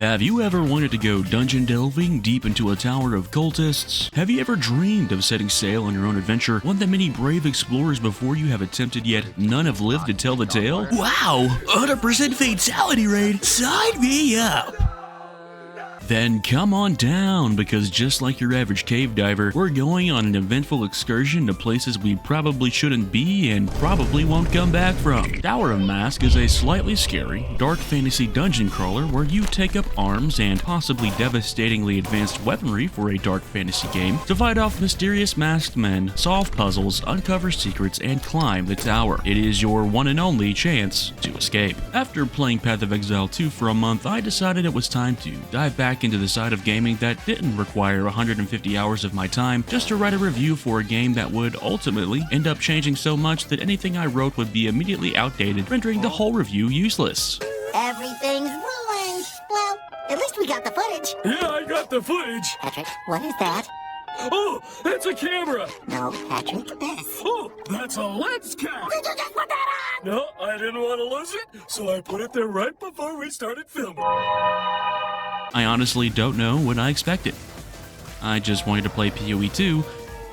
Have you ever wanted to go dungeon delving deep into a tower of cultists? Have you ever dreamed of setting sail on your own adventure, one that many brave explorers before you have attempted yet none have lived to tell the tale? Wow, 100% fatality rate, sign me up! Then come on down, because just like your average cave diver, we're going on an eventful excursion to places we probably shouldn't be and probably won't come back from. Tower of Mask is a slightly scary, dark fantasy dungeon crawler where you take up arms and possibly devastatingly advanced weaponry for a dark fantasy game to fight off mysterious masked men, solve puzzles, uncover secrets, and climb the tower. It is your one and only chance to escape. After playing Path of Exile 2 for a month, I decided it was time to dive back into the side of gaming that didn't require 150 hours of my time just to write a review for a game that would ultimately end up changing so much that anything I wrote would be immediately outdated, rendering the whole review useless. Everything's ruined. Well, at least we got the footage. Yeah, I got the footage. Patrick, what is that? Oh, it's a camera. No, Patrick, this. Oh, that's a lens cap. Did you just put that on? No, I didn't want to lose it, so I put it there right before we started filming. I honestly don't know what I expected. I just wanted to play PoE 2,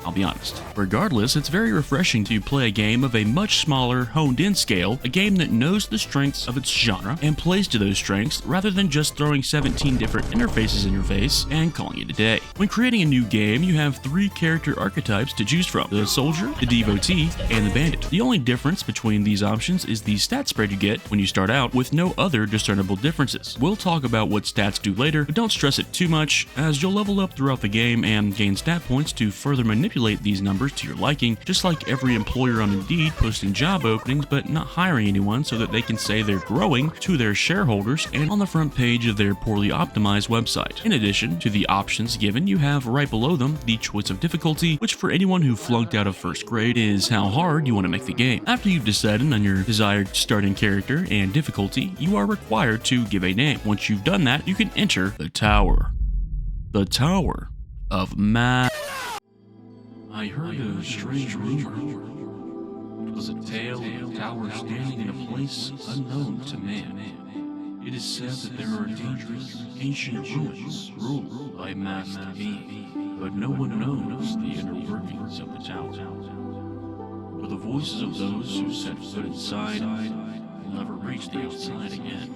I'll be honest. Regardless, it's very refreshing to play a game of a much smaller, honed-in scale, a game that knows the strengths of its genre and plays to those strengths rather than just throwing 17 different interfaces in your face and calling it a day. When creating a new game, you have 3 character archetypes to choose from: the soldier, the devotee, and the bandit. The only difference between these options is the stat spread you get when you start out, with no other discernible differences. We'll talk about what stats do later, but don't stress it too much, as you'll level up throughout the game and gain stat points to further manipulate these numbers to your liking, just like every employer on Indeed posting job openings but not hiring anyone so that they can say they're growing to their shareholders and on the front page of their poorly optimized website. In addition to the options given, you have right below them the choice of difficulty, which for anyone who flunked out of first grade is how hard you want to make the game. After you've decided on your desired starting character and difficulty, you are required to give a name. Once you've done that, you can enter the tower. The Tower of Mask. I heard a strange rumor. It was a tale of a tower standing in a place unknown to man. It is said that there are dangerous, ancient ruins ruled by masked beings, but no one knows the inner workings of the tower. For the voices of those who set foot inside will never reach the outside again.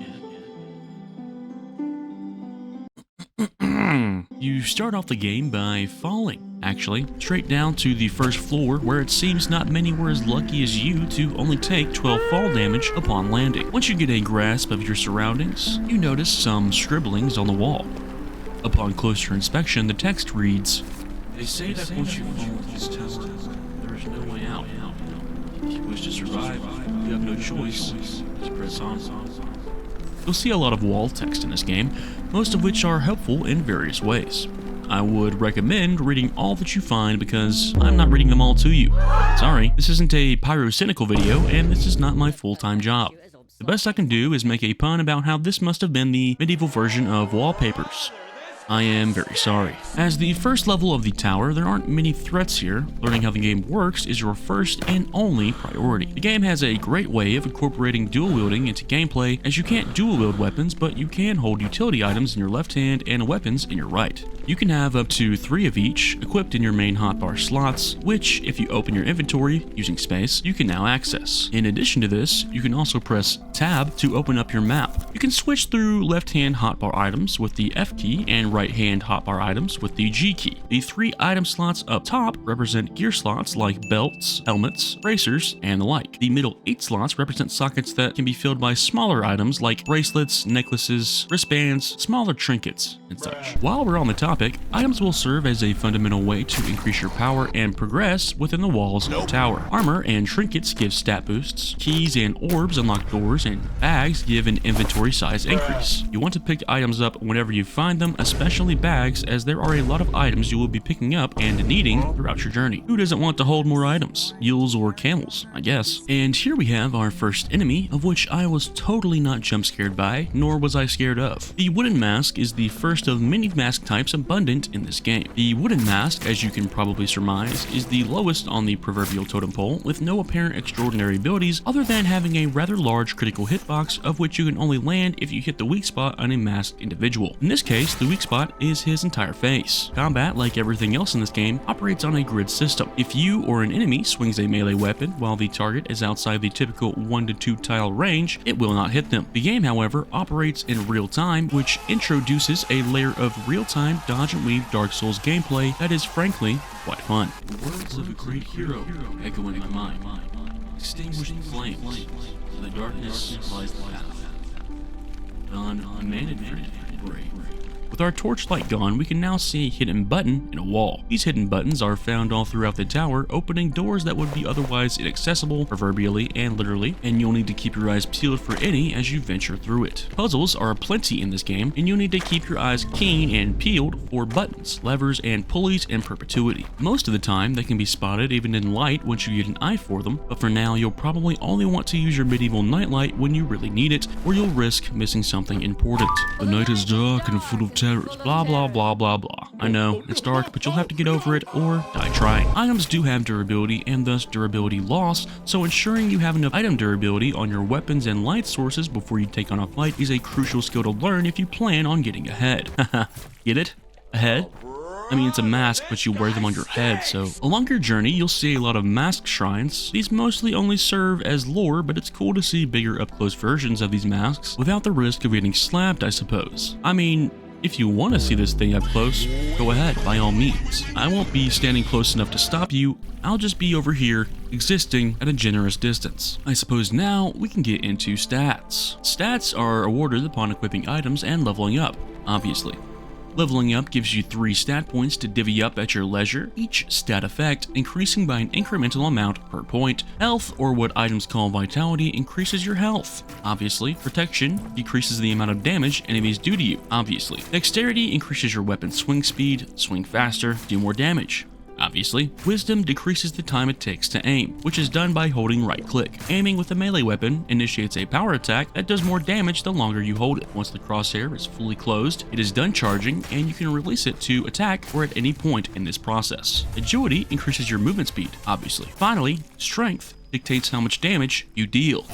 You start off the game by falling, actually, straight down to the first floor, where it seems not many were as lucky as you to only take 12 fall damage upon landing. Once you get a grasp of your surroundings, you notice some scribblings on the wall. Upon closer inspection, the text reads, "They say that once you fall into this tower, there is no way out. If you wish to survive, you have no choice but to press on." You'll see a lot of wall text in this game, most of which are helpful in various ways. I would recommend reading all that you find because I'm not reading them all to you. Sorry, this isn't a pyrocynical video and this is not my full-time job. The best I can do is make a pun about how this must have been the medieval version of wallpapers. I am very sorry. As the first level of the tower, there aren't many threats here. Learning how the game works is your first and only priority. The game has a great way of incorporating dual wielding into gameplay, as you can't dual wield weapons, but you can hold utility items in your left hand and weapons in your right. You can have up to 3 of each equipped in your main hotbar slots, which, if you open your inventory using space, you can now access. In addition to this, you can also press Tab to open up your map. You can switch through left-hand hotbar items with the F key and right-hand hotbar items with the G key. The 3 item slots up top represent gear slots like belts, helmets, bracers, and the like. The middle 8 slots represent sockets that can be filled by smaller items like bracelets, necklaces, wristbands, smaller trinkets, and such. While we're on the topic, items will serve as a fundamental way to increase your power and progress within the walls of the tower. Armor and trinkets give stat boosts, keys and orbs unlock doors, and bags give an inventory size increase. You want to pick items up whenever you find them, especially especially bags, as there are a lot of items you will be picking up and needing throughout your journey. Who doesn't want to hold more items? Mules or camels, I guess. And here we have our first enemy, of which I was totally not jump scared by, nor was I scared of. The wooden mask is the first of many mask types abundant in this game. The wooden mask, as you can probably surmise, is the lowest on the proverbial totem pole, with no apparent extraordinary abilities other than having a rather large critical hitbox, of which you can only land if you hit the weak spot on a masked individual. In this case, the weak spot is his entire face. Combat, like everything else in this game, operates on a grid system. If you or an enemy swings a melee weapon while the target is outside the typical 1 to 2 tile range, it will not hit them. The game, however, operates in real time, which introduces a layer of real-time dodge and weave Dark Souls gameplay that is frankly quite fun. The words of a great hero echo in my mind. Extinguish the flames. The darkness lies the path. Unmanaged, brave. With our torchlight gone, we can now see a hidden button in a wall. These hidden buttons are found all throughout the tower, opening doors that would be otherwise inaccessible, proverbially and literally, and you'll need to keep your eyes peeled for any as you venture through it. Puzzles are aplenty in this game, and you'll need to keep your eyes keen and peeled for buttons, levers, and pulleys in perpetuity. Most of the time, they can be spotted even in light once you get an eye for them, but for now, you'll probably only want to use your medieval nightlight when you really need it, or you'll risk missing something important. The night is dark and full of terrors, blah blah blah blah blah. I know, it's dark, but you'll have to get over it or die trying. Items do have durability and thus durability loss, so ensuring you have enough item durability on your weapons and light sources before you take on a fight is a crucial skill to learn if you plan on getting ahead. Haha, get it? Ahead? I mean, it's a mask, but you wear them on your head, so along your journey, you'll see a lot of mask shrines. These mostly only serve as lore, but it's cool to see bigger up-close versions of these masks without the risk of getting slapped, I suppose. I mean, if you want to see this thing up close, go ahead, by all means. I won't be standing close enough to stop you, I'll just be over here, existing at a generous distance. I suppose now we can get into stats. Stats are awarded upon equipping items and leveling up, obviously. Leveling up gives you 3 stat points to divvy up at your leisure, each stat effect increasing by an incremental amount per point. Health, or what items call vitality, increases your health, obviously. Protection decreases the amount of damage enemies do to you, obviously. Dexterity increases your weapon's swing speed, swing faster, do more damage, obviously. Wisdom decreases the time it takes to aim, which is done by holding right click. Aiming with a melee weapon initiates a power attack that does more damage the longer you hold it. Once the crosshair is fully closed, it is done charging, and you can release it to attack or at any point in this process. Agility increases your movement speed, obviously. Finally, strength dictates how much damage you deal.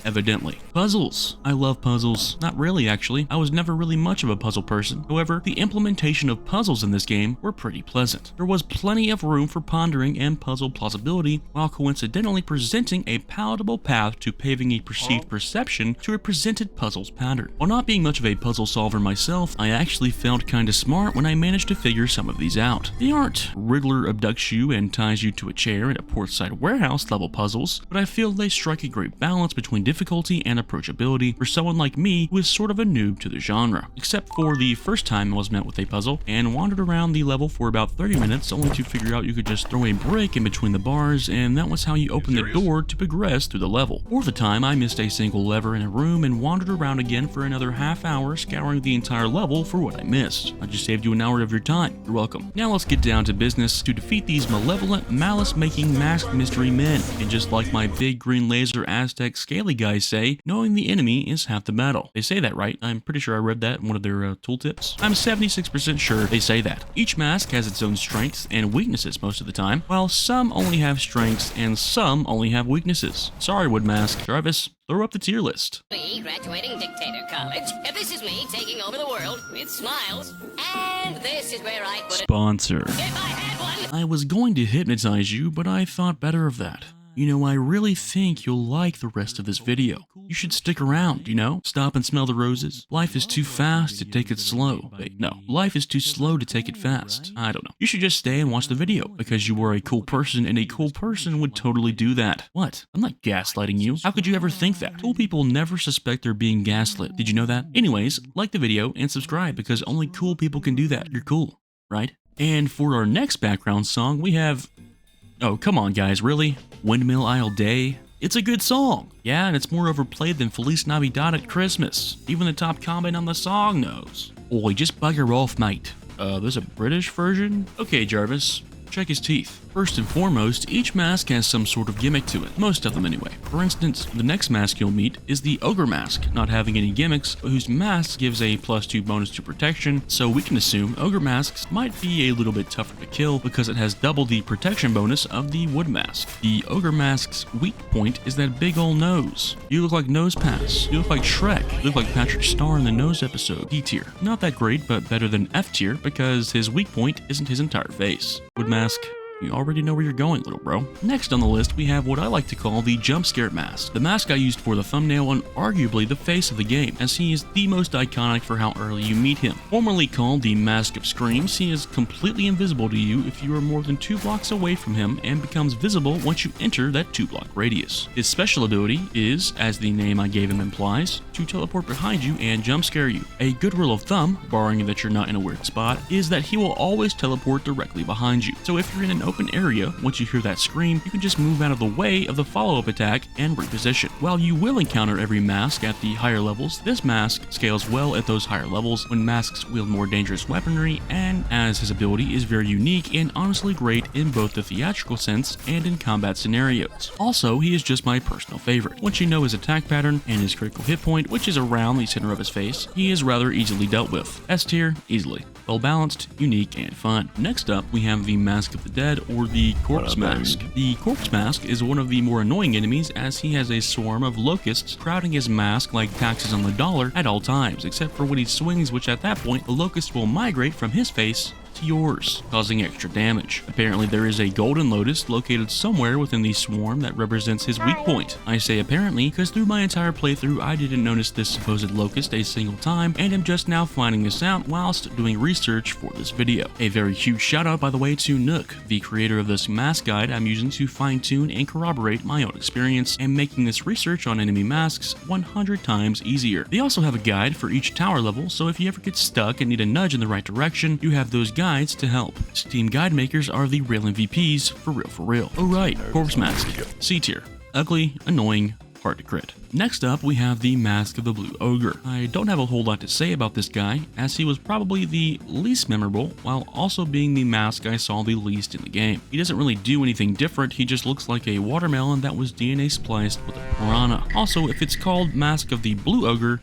Evidently. Puzzles. I love puzzles. Not really, actually. I was never really much of a puzzle person. However, the implementation of puzzles in this game were pretty pleasant. There was plenty of room for pondering and puzzle plausibility, while coincidentally presenting a palatable path to paving a perceived perception to a presented puzzle's pattern. While not being much of a puzzle solver myself, I actually felt kinda smart when I managed to figure some of these out. They aren't Riddler abducts you and ties you to a chair at a portside warehouse level puzzles, but I feel they strike a great balance between difficulty and approachability for someone like me who is sort of a noob to the genre. Except for the first time I was met with a puzzle and wandered around the level for about 30 minutes only to figure out you could just throw a brick in between the bars and that was how you open the door to progress through the level. Or the time I missed a single lever in a room and wandered around again for another half hour scouring the entire level for what I missed. I just saved you an hour of your time. You're welcome. Now let's get down to business to defeat these malevolent, malice-making masked mystery men. And just like my big green laser Aztec scaly guys say, knowing the enemy is half the battle. They say that, right? I'm pretty sure I read that in one of their tooltips. I'm 76% sure they say that. Each mask has its own strengths and weaknesses most of the time, while some only have strengths and some only have weaknesses. Sorry, Wood Mask. Jarvis, throw up the tier list. Me graduating Dictator College. This is me taking over the world with smiles. And this is where I put it. Sponsor. If I had one. I was going to hypnotize you, but I thought better of that. You know, I really think you'll like the rest of this video. You should stick around, you know? Stop and smell the roses. Life is too fast to take it slow. Wait, no. Life is too slow to take it fast. I don't know. You should just stay and watch the video, because you are a cool person, and a cool person would totally do that. What? I'm not gaslighting you. How could you ever think that? Cool people never suspect they're being gaslit. Did you know that? Anyways, like the video and subscribe, because only cool people can do that. You're cool, right? And for our next background song, we have... Oh, come on, guys, really? Windmill Isle Day? It's a good song. Yeah, and it's more overplayed than Feliz Navidad at Christmas. Even the top comment on the song knows. Oi, just bugger off, mate. There's a British version? Okay, Jarvis. Check his teeth. First and foremost, each mask has some sort of gimmick to it, most of them anyway. For instance, the next mask you'll meet is the Ogre Mask, not having any gimmicks, but whose mask gives a +2 bonus to protection, so we can assume Ogre Masks might be a little bit tougher to kill because it has double the protection bonus of the Wood Mask. The Ogre Mask's weak point is that big ol' nose. You look like Nose Pass. You look like Shrek. You look like Patrick Star in the Nose episode. D tier. Not that great, but better than F tier because his weak point isn't his entire face. Wood Mask. You already know where you're going, little bro. Next on the list, we have what I like to call the Jump Scare Mask. The mask I used for the thumbnail and arguably the face of the game, as he is the most iconic for how early you meet him. Formerly called the Mask of Screams, he is completely invisible to you if you are more than 2 blocks away from him and becomes visible once you enter that 2-block radius. His special ability is, as the name I gave him implies, to teleport behind you and jump scare you. A good rule of thumb, barring that you're not in a weird spot, is that he will always teleport directly behind you. So if you're in an open area, once you hear that scream, you can just move out of the way of the follow-up attack and reposition. While you will encounter every mask at the higher levels, this mask scales well at those higher levels when masks wield more dangerous weaponry, and as his ability is very unique and honestly great in both the theatrical sense and in combat scenarios. Also, he is just my personal favorite. Once you know his attack pattern and his critical hit point, which is around the center of his face, he is rather easily dealt with. S tier, easily. Well balanced, unique, and fun. Next up, we have the Mask of the Dead, or the Corpse Mask. The Corpse Mask is one of the more annoying enemies as he has a swarm of locusts crowding his mask like taxes on the dollar at all times, except for when he swings, which at that point, the locusts will migrate from his face to yours, causing extra damage. Apparently there is a golden lotus located somewhere within the swarm that represents his weak point. I say apparently because through my entire playthrough I didn't notice this supposed locust a single time and am just now finding this out whilst doing research for this video. A very huge shout out by the way to Nook, the creator of this mask guide I'm using to fine tune and corroborate my own experience and making this research on enemy masks 100 times easier. They also have a guide for each tower level, so if you ever get stuck and need a nudge in the right direction, you have those guides to help. Steam guide makers are the real MVPs, for real. Alright, Corpse Mask. C tier. Ugly, annoying, hard to crit. Next up, we have the Mask of the Blue Ogre. I don't have a whole lot to say about this guy, as he was probably the least memorable, while also being the mask I saw the least in the game. He doesn't really do anything different, he just looks like a watermelon that was DNA spliced with a piranha. Also, if it's called Mask of the Blue Ogre,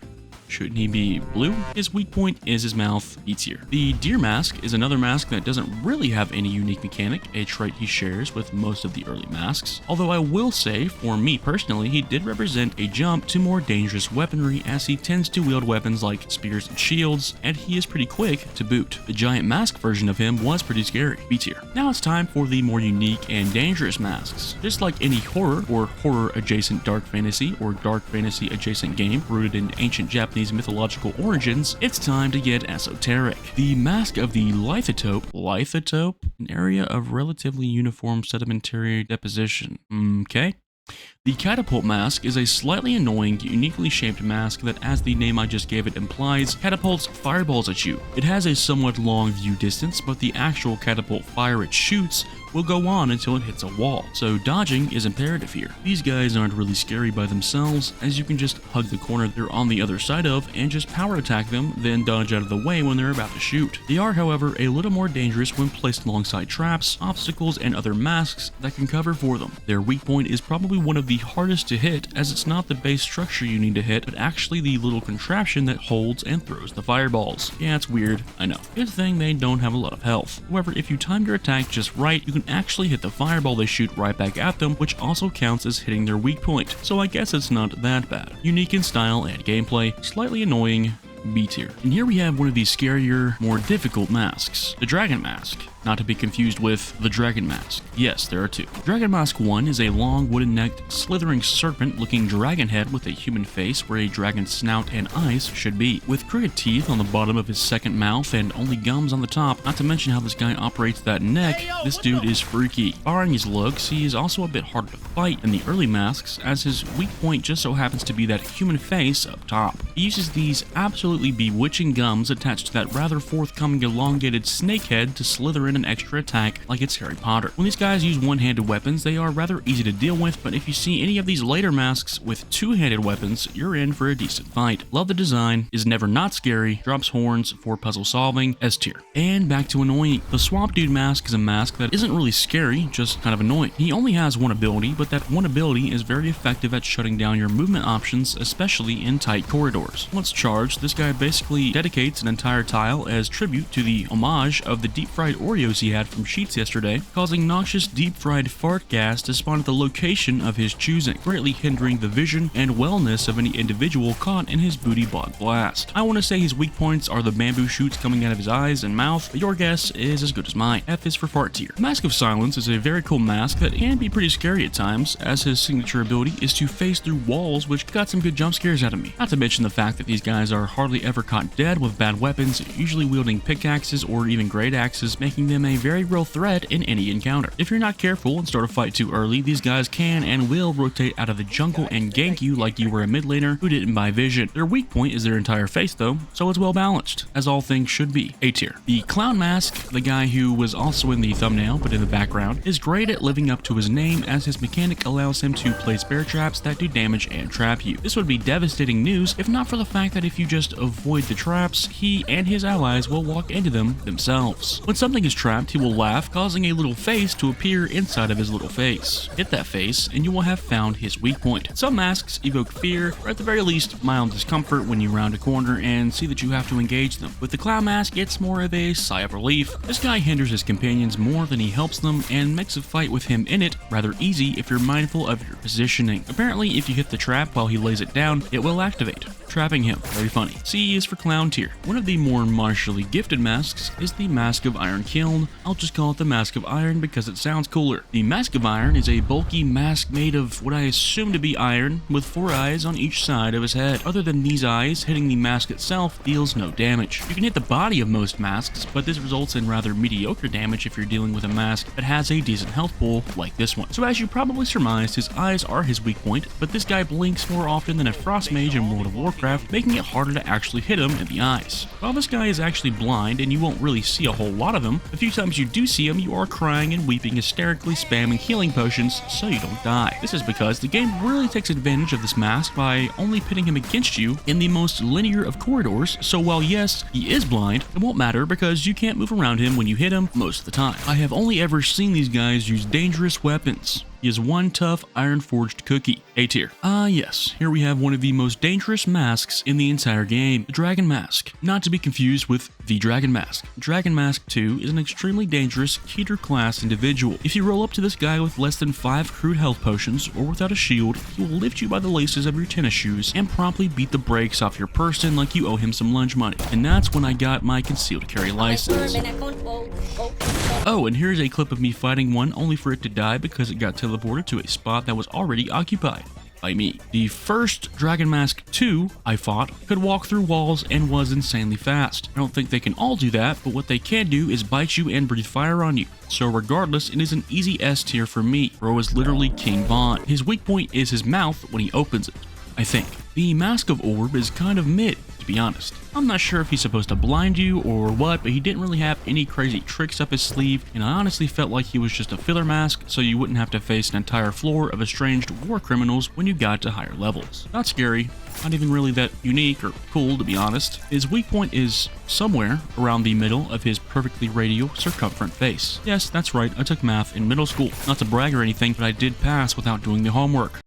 shouldn't he be blue? His weak point is his mouth. B tier. The Deer Mask is another mask that doesn't really have any unique mechanic, a trait he shares with most of the early masks. Although I will say, for me personally, he did represent a jump to more dangerous weaponry as he tends to wield weapons like spears and shields, and he is pretty quick to boot. The giant mask version of him was pretty scary. B tier. Now it's time for the more unique and dangerous masks. Just like any horror or horror adjacent dark fantasy or dark fantasy adjacent game rooted in ancient Japanese mythological origins, it's time to get esoteric. The Mask of the Lithotope, an area of relatively uniform sedimentary deposition. Okay. The Catapult Mask is a slightly annoying, uniquely shaped mask that, as the name I just gave it implies, catapults fireballs at you. It has a somewhat long view distance, but the actual catapult fire it shoots will go on until it hits a wall, so dodging is imperative here. These guys aren't really scary by themselves, as you can just hug the corner they're on the other side of and just power attack them, then dodge out of the way when they're about to shoot. They are, however, a little more dangerous when placed alongside traps, obstacles, and other masks that can cover for them. Their weak point is probably one of the hardest to hit, as it's not the base structure you need to hit, but actually the little contraption that holds and throws the fireballs. Yeah, it's weird, I know. Good thing they don't have a lot of health. However, if you time your attack just right, you can actually hit the fireball they shoot right back at them, which also counts as hitting their weak point, so I guess it's not that bad. Unique in style and gameplay, slightly annoying, B tier. And here we have one of the scarier, more difficult masks, the Dragon Mask. Not to be confused with the Dragon Mask. Yes, there are two. Dragon Mask 1 is a long, wooden-necked, slithering serpent-looking dragon head with a human face where a dragon's snout and eyes should be, with crooked teeth on the bottom of his second mouth and only gums on the top. Not to mention how this guy operates that neck, this dude is freaky. Barring his looks, he is also a bit harder to fight than the early masks, as his weak point just so happens to be that human face up top. He uses these absolutely absolutely bewitching gums attached to that rather forthcoming elongated snake head to slither in an extra attack like it's Harry Potter. When these guys use one-handed weapons, they are rather easy to deal with, but if you see any of these later masks with two-handed weapons, you're in for a decent fight. Love the design, is never not scary, drops horns for puzzle solving, S tier. And back to annoying. The Swamp Dude mask is a mask that isn't really scary, just kind of annoying. He only has one ability, but that one ability is very effective at shutting down your movement options, especially in tight corridors. Once charged, this guy basically dedicates an entire tile as tribute to the homage of the deep-fried Oreos he had from Sheets yesterday, causing noxious deep-fried fart gas to spawn at the location of his choosing, greatly hindering the vision and wellness of any individual caught in his booty bog blast. I want to say his weak points are the bamboo shoots coming out of his eyes and mouth, but your guess is as good as mine. F is for fart tier. Mask of Silence is a very cool mask that can be pretty scary at times, as his signature ability is to phase through walls, which got some good jump scares out of me. Not to mention the fact that these guys are hardly ever caught dead with bad weapons, usually wielding pickaxes or even great axes, making them a very real threat in any encounter. If you're not careful and start a fight too early, these guys can and will rotate out of the jungle and gank you like you were a mid laner who didn't buy vision. Their weak point is their entire face though, so it's well balanced, as all things should be. A tier. The Clown Mask, the guy who was also in the thumbnail but in the background, is great at living up to his name, as his mechanic allows him to place bear traps that do damage and trap you. This would be devastating news if not for the fact that if you just avoid the traps, he and his allies will walk into them themselves. When something is trapped, he will laugh, causing a little face to appear inside of his little face. Hit that face and you will have found his weak point. Some masks evoke fear, or at the very least mild discomfort when you round a corner and see that you have to engage them. With the Clown Mask, it's more of a sigh of relief. This guy hinders his companions more than he helps them and makes a fight with him in it rather easy if you're mindful of your positioning. Apparently, if you hit the trap while he lays it down, it will activate, trapping him. Very funny. C is for Clown tier. One of the more martially gifted masks is the Mask of Iron Kiln. I'll just call it the Mask of Iron because it sounds cooler. The Mask of Iron is a bulky mask made of what I assume to be iron, with 4 eyes on each side of his head. Other than these eyes, hitting the mask itself deals no damage. You can hit the body of most masks, but this results in rather mediocre damage if you're dealing with a mask that has a decent health pool like this one. So as you probably surmised, his eyes are his weak point, but this guy blinks more often than a frost mage in World of Warcraft, making it harder to actually hit him in the eyes. While this guy is actually blind and you won't really see a whole lot of him, the few times you do see him, you are crying and weeping, hysterically spamming healing potions so you don't die. This is because the game really takes advantage of this mask by only pitting him against you in the most linear of corridors, so while yes, he is blind, it won't matter because you can't move around him when you hit him most of the time. I have only ever seen these guys use dangerous weapons. He is one tough iron-forged cookie. A tier. Yes, here we have one of the most dangerous masks in the entire game, the Dragon Mask. Not to be confused with the Dragon Mask. Dragon Mask 2 is an extremely dangerous Keter class individual. If you roll up to this guy with less than 5 crude health potions or without a shield, he will lift you by the laces of your tennis shoes and promptly beat the brakes off your person like you owe him some lunch money. And that's when I got my concealed carry license. Oh, and here's a clip of me fighting one only for it to die because it got teleported to a spot that was already occupied by me. The first Dragon Mask 2 I fought could walk through walls and was insanely fast. I don't think they can all do that, but what they can do is bite you and breathe fire on you. So regardless, it is an easy S tier for me. Bro is literally King Von. His weak point is his mouth when he opens it, I think. The Mask of Orb is kind of mid, to be honest. I'm not sure if he's supposed to blind you or what, but he didn't really have any crazy tricks up his sleeve, and I honestly felt like he was just a filler mask so you wouldn't have to face an entire floor of estranged war criminals when you got to higher levels. Not scary, not even really that unique or cool, to be honest. His weak point is somewhere around the middle of his perfectly radial circumferent face. Yes, that's right, I took math in middle school. Not to brag or anything, but I did pass without doing the homework.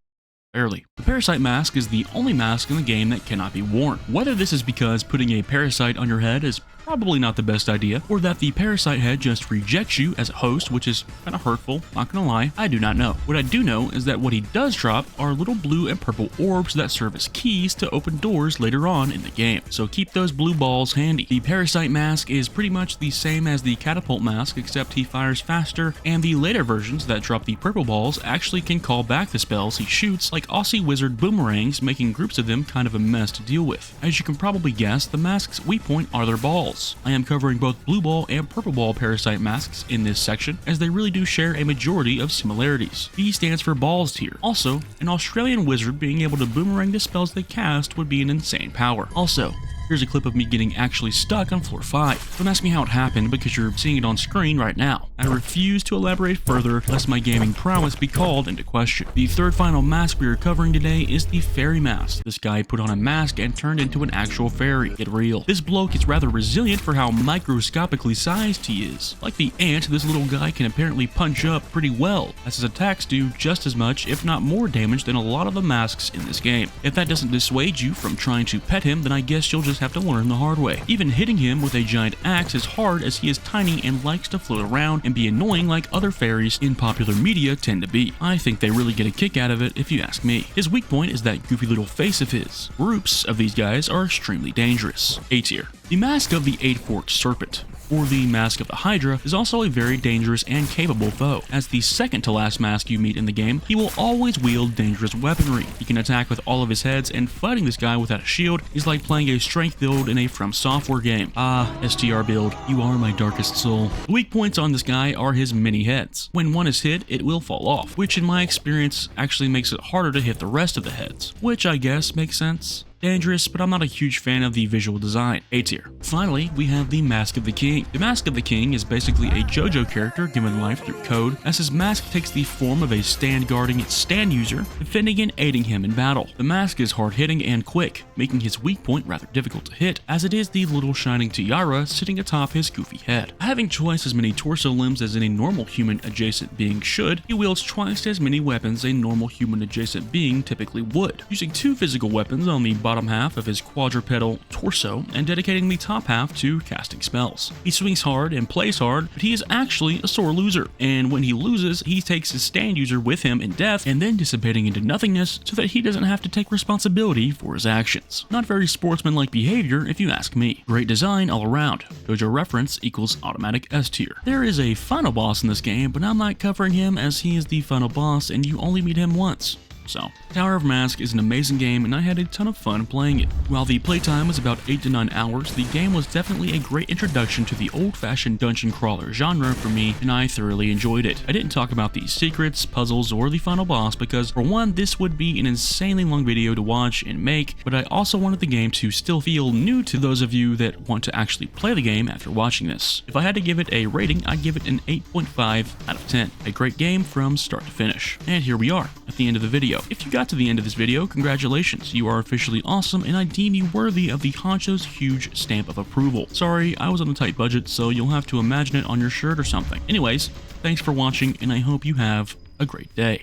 Barely. The Parasite Mask is the only mask in the game that cannot be worn. Whether this is because putting a parasite on your head is probably not the best idea, or that the parasite head just rejects you as a host, which is kind of hurtful, not gonna lie, I do not know. What I do know is that what he does drop are little blue and purple orbs that serve as keys to open doors later on in the game, so keep those blue balls handy. The Parasite Mask is pretty much the same as the Catapult Mask, except he fires faster, and the later versions that drop the purple balls actually can call back the spells he shoots like Aussie Wizard boomerangs, making groups of them kind of a mess to deal with. As you can probably guess, the mask's weak point are their balls. I am covering both blue ball and purple ball parasite masks in this section, as they really do share a majority of similarities. B stands for balls tier. Also, an Australian wizard being able to boomerang the spells they cast would be an insane power. Also, Here's a clip of me getting actually stuck on floor 5. Don't ask me how it happened because you're seeing it on screen right now. I refuse to elaborate further lest my gaming prowess be called into question. The third final mask we are covering today is the fairy mask. This guy put on a mask and turned into an actual fairy. Get real. This bloke is rather resilient for how microscopically sized he is. Like the ant, this little guy can apparently punch up pretty well, as his attacks do just as much, if not more damage than a lot of the masks in this game. If that doesn't dissuade you from trying to pet him, then I guess you'll just have to learn the hard way. Even hitting him with a giant axe is hard as he is tiny and likes to float around and be annoying like other fairies in popular media tend to be. I think they really get a kick out of it if you ask me. His weak point is that goofy little face of his. Groups of these guys are extremely dangerous. A tier. The Mask of the Eight-Forked Serpent, or the Mask of the Hydra, is also a very dangerous and capable foe. As the second to last mask you meet in the game, he will always wield dangerous weaponry. He can attack with all of his heads, and fighting this guy without a shield is like playing a strength build in a From Software game. Ah, STR build, you are my darkest soul. The weak points on this guy are his many heads. When one is hit, it will fall off, which in my experience actually makes it harder to hit the rest of the heads, which I guess makes sense. Dangerous, but I'm not a huge fan of the visual design. A tier. Finally, we have the Mask of the King. The Mask of the King is basically a JoJo character given life through code, as his mask takes the form of a stand guarding its stand user, defending and aiding him in battle. The mask is hard-hitting and quick, making his weak point rather difficult to hit, as it is the little shining tiara sitting atop his goofy head. Having twice as many torso limbs as any normal human adjacent being should, he wields twice as many weapons a normal human adjacent being typically would, using 2 physical weapons on the bottom half of his quadrupedal torso and dedicating the top half to casting spells. He swings hard and plays hard, but he is actually a sore loser, and when he loses, he takes his stand user with him in death and then dissipating into nothingness so that he doesn't have to take responsibility for his actions. Not very sportsmanlike behavior if you ask me. Great design all around. JoJo reference equals automatic S tier. There is a final boss in this game, but I'm not covering him as he is the final boss and you only meet him once. So, Tower of Mask is an amazing game and I had a ton of fun playing it. While the playtime was about 8 to 9 hours, the game was definitely a great introduction to the old-fashioned dungeon crawler genre for me, and I thoroughly enjoyed it. I didn't talk about the secrets, puzzles, or the final boss because, for one, this would be an insanely long video to watch and make, but I also wanted the game to still feel new to those of you that want to actually play the game after watching this. If I had to give it a rating, I'd give it an 8.5 out of 10. A great game from start to finish. And here we are, at the end of the video. If you got to the end of this video, congratulations, you are officially awesome and I deem you worthy of the Honcho's huge stamp of approval. Sorry, I was on a tight budget, so you'll have to imagine it on your shirt or something. Anyways, thanks for watching and I hope you have a great day.